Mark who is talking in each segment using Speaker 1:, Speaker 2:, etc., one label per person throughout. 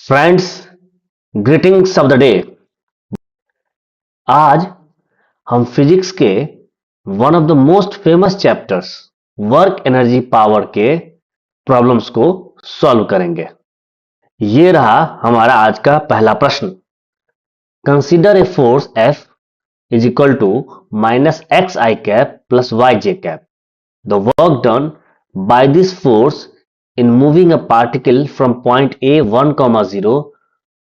Speaker 1: Friends, greetings of the day. आज हम physics के one of the most famous chapters work energy power के problems को solve करेंगे। ये रहा हमारा आज का पहला प्रश्न। Consider a force F is equal to minus xi cap plus yj cap. The work done by this force in moving a particle from point A 1, 0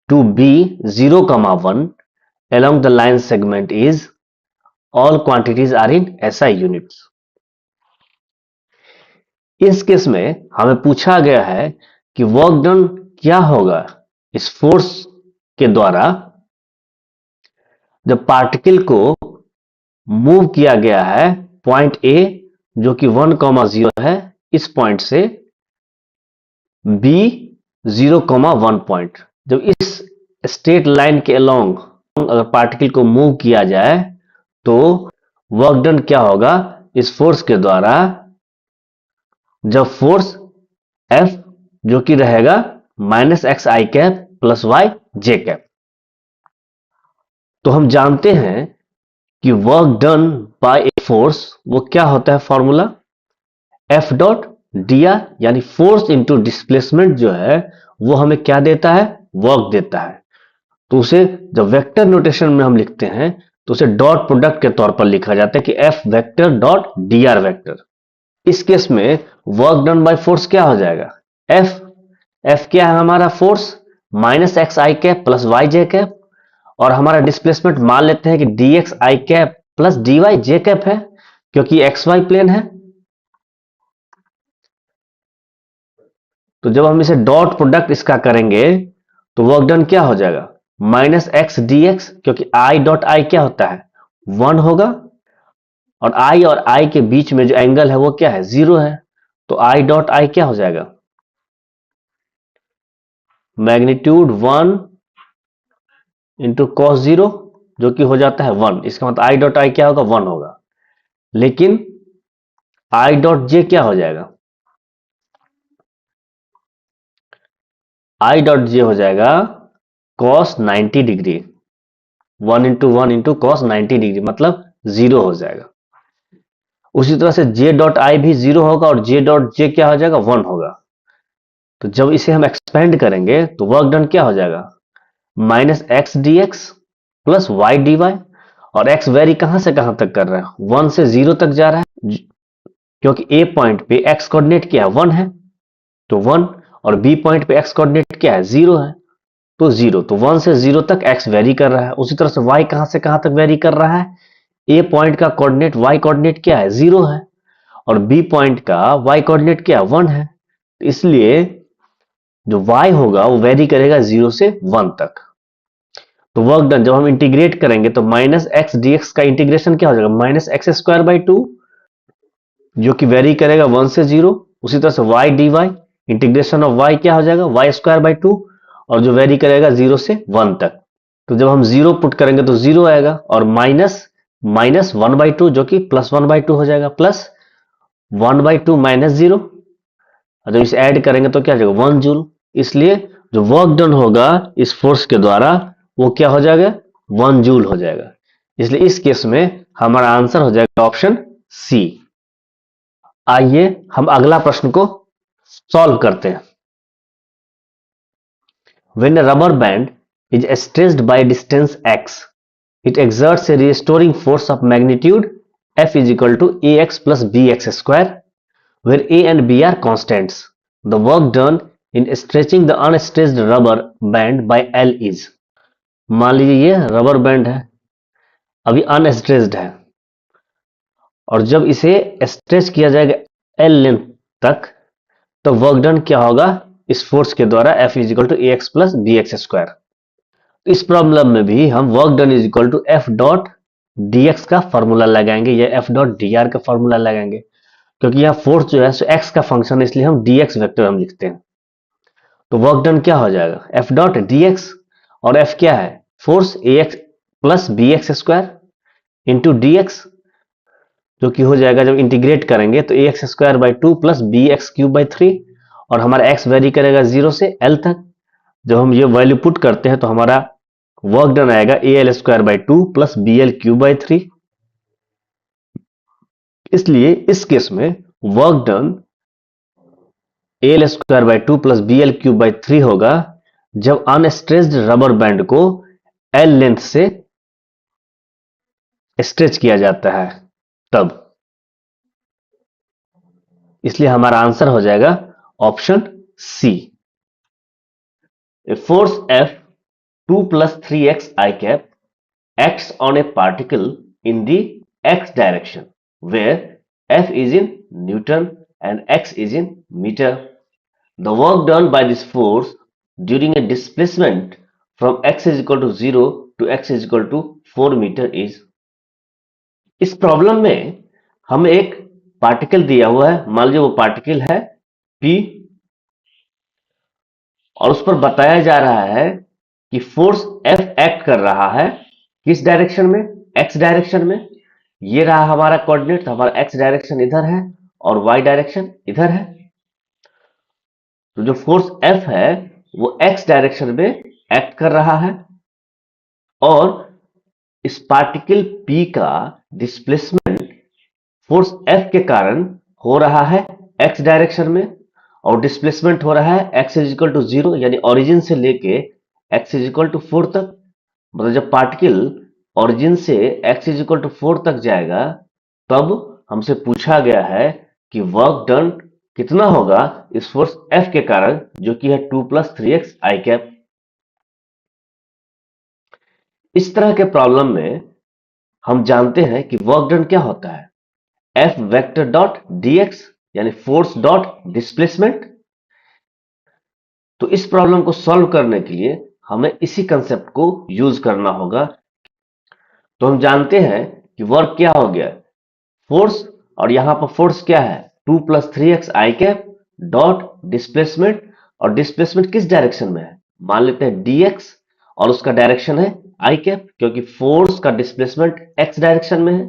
Speaker 1: to B 0, 1 along the line segment is, all quantities are in SI units. इस case में हमें पूछा गया है कि work done क्या होगा इस फोर्स के द्वारा जब पार्टिकल को मूव किया गया है पॉइंट ए जो कि 1, 0 है, इस पॉइंट से B 0, 1 पॉइंट। जब इस स्ट्रेट लाइन के अलोंग अगर पार्टिकल को मूव किया जाए तो वर्क डन क्या होगा इस फोर्स के द्वारा जब फोर्स F जो कि रहेगा माइनस एक्स आई कैप प्लस वाई जे कैप। तो हम जानते हैं कि work done by a force वो क्या होता है, formula F dot d are, यानी फोर्स इंटू डिस्प्लेसमेंट जो है वो हमें क्या देता है, वर्क देता है। तो उसे जब वेक्टर नोटेशन में हम लिखते हैं तो उसे डॉट प्रोडक्ट के तौर पर लिखा जाता है कि F vector dot d are vector. इस केस में वर्क डन बाय फोर्स क्या हो जाएगा, F क्या है हमारा फोर्स माइनस एक्स आई कैप प्लस वाई जे कैप, और हमारा डिस्प्लेसमेंट मान लेते हैं कि डी एक्स आई कैप प्लस डी वाई जे कैप है क्योंकि एक्स वाई प्लेन है। तो जब हम इसे डॉट प्रोडक्ट इसका करेंगे तो वर्क डन क्या हो जाएगा, माइनस एक्स डी एक्स, क्योंकि आई डॉट आई क्या होता है 1 होगा और आई के बीच में जो एंगल है वो क्या है 0 है। तो आई डॉट आई क्या हो जाएगा, मैग्नीट्यूड 1 इंटू कॉस 0 जो कि हो जाता है 1। इसका मतलब आई डॉट आई क्या होगा 1 होगा, लेकिन आई डॉट जे क्या हो जाएगा, आई डॉट जे हो जाएगा cos 90 degree, 1 into 1 into cos 90 degree, मतलब 0 हो जाएगा। उसी तरह से जे डॉट आई भी 0 होगा और जे डॉट जे क्या हो जाएगा 1 होगा। तो जब इसे हम एक्सपेंड करेंगे तो वर्क डन क्या हो जाएगा, minus x d x plus y d y, और एक्स वेरी कहां से कहां तक कर रहा है 1 से 0 तक जा रहा है, क्योंकि ए पॉइंट पे एक्स कोऑर्डिनेट क्या है 1 है तो 1, और बी पॉइंट पे एक्स कोऑर्डिनेट क्या है 0 है तो 0। तो 1 से 0 तक एक्स वेरी कर रहा है। उसी तरह से वाई कहां से कहां तक वेरी कर रहा है, ए पॉइंट का कोऑर्डिनेट वाई कोऑर्डिनेट क्या है 0 है और बी पॉइंट का वाई कोऑर्डिनेट क्या है 1 है। तो इसलिए जो y होगा वो वेरी करेगा 0 से 1 तक। तो वर्क डन जब हम इंटीग्रेट करेंगे तो माइनस एक्स डी एक्स का इंटीग्रेशन क्या हो जाएगा, माइनस एक्स स्क्वायर बाई 2 जो कि वेरी करेगा 1 से 0। उसी तरह से y d y integration of y क्या हो जाएगा वाई स्क्वायर बाई 2 और जो वेरी करेगा 0 से 1 तक। तो जब हम 0 पुट करेंगे तो 0 आएगा और माइनस 1 बाई 2 जो कि प्लस 1 बाई 2 हो जाएगा, प्लस 1 बाई 2 माइनस 0, और जब इसे ऐड करेंगे तो क्या हो जाएगा 1 जूल। इसलिए जो वर्क डन होगा इस फोर्स के द्वारा वो क्या हो जाएगा 1 जूल हो जाएगा। इसलिए इस केस में हमारा आंसर हो जाएगा ऑप्शन सी। आइए हम अगला प्रश्न को सॉल्व करते हैं। When a rubber band is stretched by distance x, it exerts a restoring force of magnitude F is equal to ax plus bx square, where a and b are constants. The work done in stretching the unstretched rubber band by L is, मान लीजिए ये rubber band है, अभी unstretched है, और जब इसे stretch किया जाएगा L लेंथ तक तो वर्क डन क्या होगा इस फोर्स के द्वारा F is equal to a x plus B x square. इस प्रॉब्लम में भी हम work done is equal to F dot D x का फॉर्मूला लगाएंगे या एफ डॉट डी आर का फॉर्मूला लगाएंगे, क्योंकि यहाँ फोर्स जो है सो एक्स का फंक्शन है इसलिए हम डी एक्स वेक्टर हम लिखते हैं। तो वर्क डन क्या हो जाएगा एफ डॉट डी एक्स, और एफ क्या है force A x plus B x square into D X, जो कि हो जाएगा जब इंटीग्रेट करेंगे तो A X square by 2 plus B X cube by 3, और हमारा एक्स वेरी करेगा 0 से L तक। जब हम ये वैल्यू पुट करते हैं तो हमारा वर्क डन आएगा AL² by 2 plus BL³ by 3। इसलिए इस केस में work done AL² by 2 plus BL³ by 3 होगा जब अनस्ट्रेच्ड रबर बैंड को L लेंथ से स्ट्रेच किया जाता है तब। इसलिए हमारा आंसर हो जाएगा option C. A force F 2 plus 3x I cap acts on a particle in the x direction where F is in Newton and x is in meter. The work done by this force during a displacement from x is equal to 0 to x is equal to 4 meter is। इस problem में हमें एक particle दिया हुआ है, मान लीजिए वो पार्टिकल है P, और उस पर बताया जा रहा है कि फोर्स F एक्ट कर रहा है किस डायरेक्शन में, x डायरेक्शन में। ये रहा हमारा कोऑर्डिनेट, तो हमारा x डायरेक्शन इधर है और y डायरेक्शन इधर है। तो जो फोर्स F है वो x डायरेक्शन में एक्ट कर रहा है और इस पार्टिकल P का डिस्प्लेसमेंट फोर्स F के कारण हो रहा है x डायरेक्शन में, और डिस्प्लेसमेंट हो रहा है x इज इक्वल टू 0 यानी ओरिजिन से लेके x इज इक्वल टू 4 तक। मतलब जब पार्टिकल ओरिजिन से x इज इक्वल टू 4 तक जाएगा तब हमसे पूछा गया है कि वर्क डन कितना होगा इस फोर्स F के कारण, जो कि है 2 + 3x I कैप। इस तरह के प्रॉब्लम में हम जानते हैं कि वर्क डन क्या होता है, F वेक्टर डॉट dx यानी फोर्स डॉट डिस्प्लेसमेंट। तो इस प्रॉब्लम को सॉल्व करने के लिए हमें इसी कंसेप्ट को यूज करना होगा। तो हम जानते हैं कि वर्क क्या हो गया, फोर्स, और यहां पर फोर्स क्या है 2 + 3x I cap dot displacement, और डिस्प्लेसमेंट किस डायरेक्शन में है, मान लेते हैं dx, और उसका डायरेक्शन है I कैप, क्योंकि फोर्स का डिस्प्लेसमेंट x डायरेक्शन में है,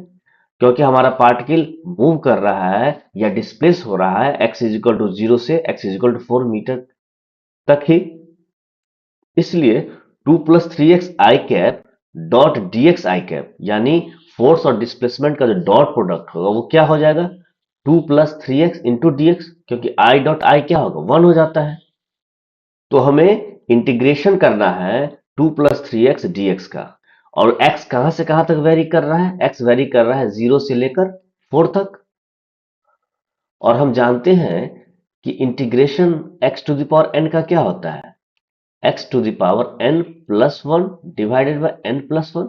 Speaker 1: क्योंकि हमारा पार्टिकल मूव कर रहा है या डिस्प्लेस हो रहा है x इज इक्वल टू 0 से x is equal to 4 metre तक ही। इसलिए 2 + 3x I cap dot dx I cap यानी फोर्स और डिस्प्लेसमेंट का जो डॉट प्रोडक्ट होगा वो क्या हो जाएगा 2 + 3x इंटू dx, क्योंकि I डॉट I क्या होगा 1 हो जाता है। तो हमें इंटीग्रेशन करना है 2 + 3x dx का, और x कहां से कहां तक वेरी कर रहा है, x वेरी कर रहा है 0 से लेकर 4 तक। और हम जानते हैं कि इंटीग्रेशन x⁴n का क्या होता है, x⁴n + 1 डिवाइडेड बाय n + 1,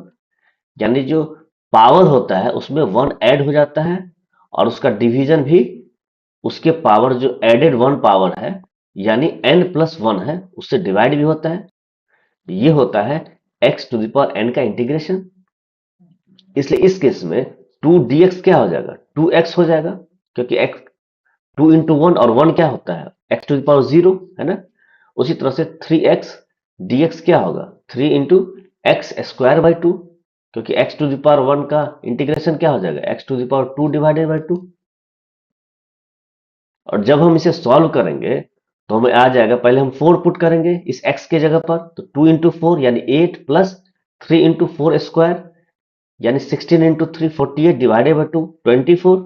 Speaker 1: यानी जो पावर होता है उसमें 1 ऐड हो जाता है और उसका डिवीजन भी उसके पावर जो एडेड 1 पावर है यानी n + 1 है उससे डिवाइड भी होता है। ये होता है x⁴n का इंटीग्रेशन। इसलिए इस केस में 2 dx क्या हो जाएगा 2x हो जाएगा, क्योंकि x 2 × 1 और 1 क्या होता है x⁴0 है ना। उसी तरह से 3x dx क्या होगा 3 × x² by 2, क्योंकि x⁴1 का इंटीग्रेशन क्या हो जाएगा x⁴2 डिवाइडेड बाय 2। और जब हम इसे सॉल्व करेंगे तो हमें आ जाएगा, पहले हम 4 पुट करेंगे इस x के जगह पर, तो 2 × 4 यानी 8 प्लस 3 × 4 स्क्वायर यानी 16 × 3 48 डिवाइडेड बाय 2 24।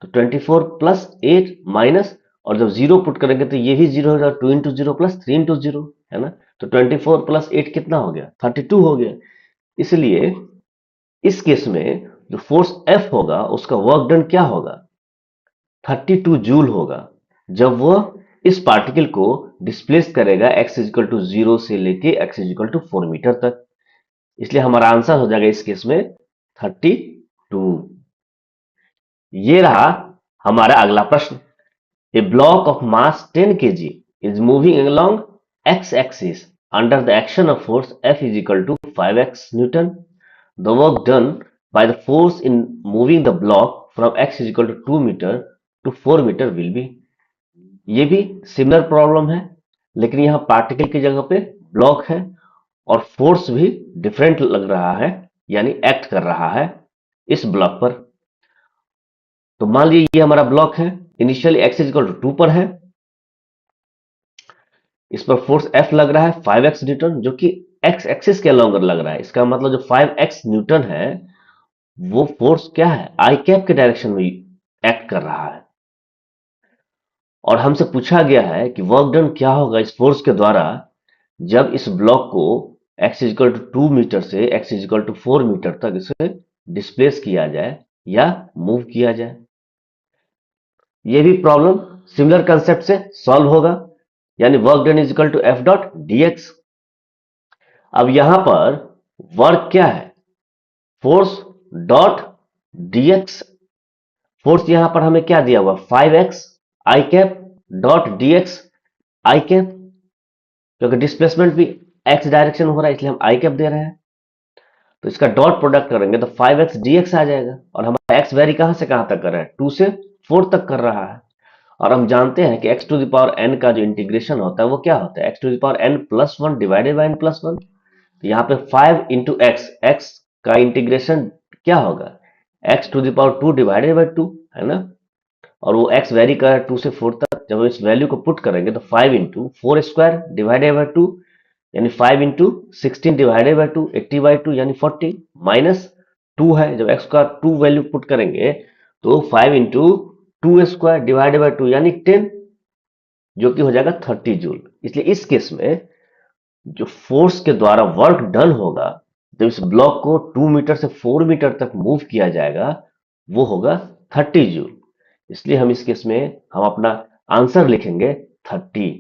Speaker 1: तो 24 प्लस 8 माइनस, और जब 0 पुट करेंगे तो ये भी 0 हो जाएगा 2 × 0 प्लस 3 × 0 है ना। तो 24 प्लस 8 कितना हो गया 32 हो गया। इसलिए इस केस में जो फोर्स F होगा उसका वर्क डन क्या होगा 32 जूल होगा, जब वह इस पार्टिकल को डिस्प्लेस करेगा x इज इक्वल टू 0 से लेके x is equal to 4 metre तक। इसलिए हमारा आंसर हो जाएगा इस केस में 32। ये रहा हमारा अगला प्रश्न। A block of mass 10 kg is moving along x-axis under the action of force F is equal to 5x Newton. The work done by the force in moving the block from x is equal to 2 meter to 4 meter will be। ये भी similar problem है, लेकिन यहाँ particle की जगह पे block है और फोर्स भी डिफरेंट लग रहा है यानी एक्ट कर रहा है इस ब्लॉक पर। तो मान लीजिए ये हमारा ब्लॉक है, initially x is equal to 2 पर है, इस पर फोर्स F लग रहा है 5x न्यूटन, जो कि x एक्सिस के अलॉन्ग लग रहा है। इसका मतलब जो 5x न्यूटन है वो फोर्स क्या है, आई कैप के डायरेक्शन में एक्ट कर रहा है। और हमसे पूछा गया है कि वर्क डन क्या होगा इस फोर्स के द्वारा जब इस ब्लॉक को x इजिकल टू 2 मीटर से x इजिकल टू 4 मीटर तक इसे डिस्प्लेस किया जाए या मूव किया जाए। ये भी प्रॉब्लम सिमिलर कंसेप्ट से सॉल्व होगा, यानी work done is equal to F dot D x. अब यहां पर वर्क क्या है, फोर्स डॉट डीएक्स। फोर्स यहां पर हमें क्या दिया हुआ, 5x आई कैप डॉट डीएक्स आई कैप, क्योंकि डिस्प्लेसमेंट भी x डायरेक्शन हो रहा है इसलिए हम आई कैप दे रहे हैं। तो इसका डॉट प्रोडक्ट करेंगे तो 5x dx आ जाएगा, और हमारा x वेरी कहां से कहां तक कर रहा है, 2 से 4 तक कर रहा है। और हम जानते हैं कि x to the power n का जो इंटीग्रेशन होता है वो क्या होता है, x to the power n plus 1 divided by n plus 1। तो यहाँ पे 5 इंटू एक्स का इंटीग्रेशन क्या होगा, x to the power 2 divided by 2, है ना। और वो x वेरी कर रहा है 2 से 4 तक। जब हम इस वैल्यू को पुट करेंगे तो 5 इंटू 4² डिवाइडेड बाई 2, यानी 5 इंटू 16 डिवाइडेड बाई 2, 80/2 यानी 40, माइनस 2 है। जब x का 2 वैल्यू पुट करेंगे तो 5 इंटू 2² डिवाइडेड बाई 2 यानी 10, जो कि हो जाएगा 30 जूल। इसलिए इस केस में जो फोर्स के द्वारा वर्क डन होगा जब इस ब्लॉक को 2 मीटर से 4 मीटर तक मूव किया जाएगा वो होगा 30 जूल। इसलिए हम इस केस में हम अपना आंसर लिखेंगे 30।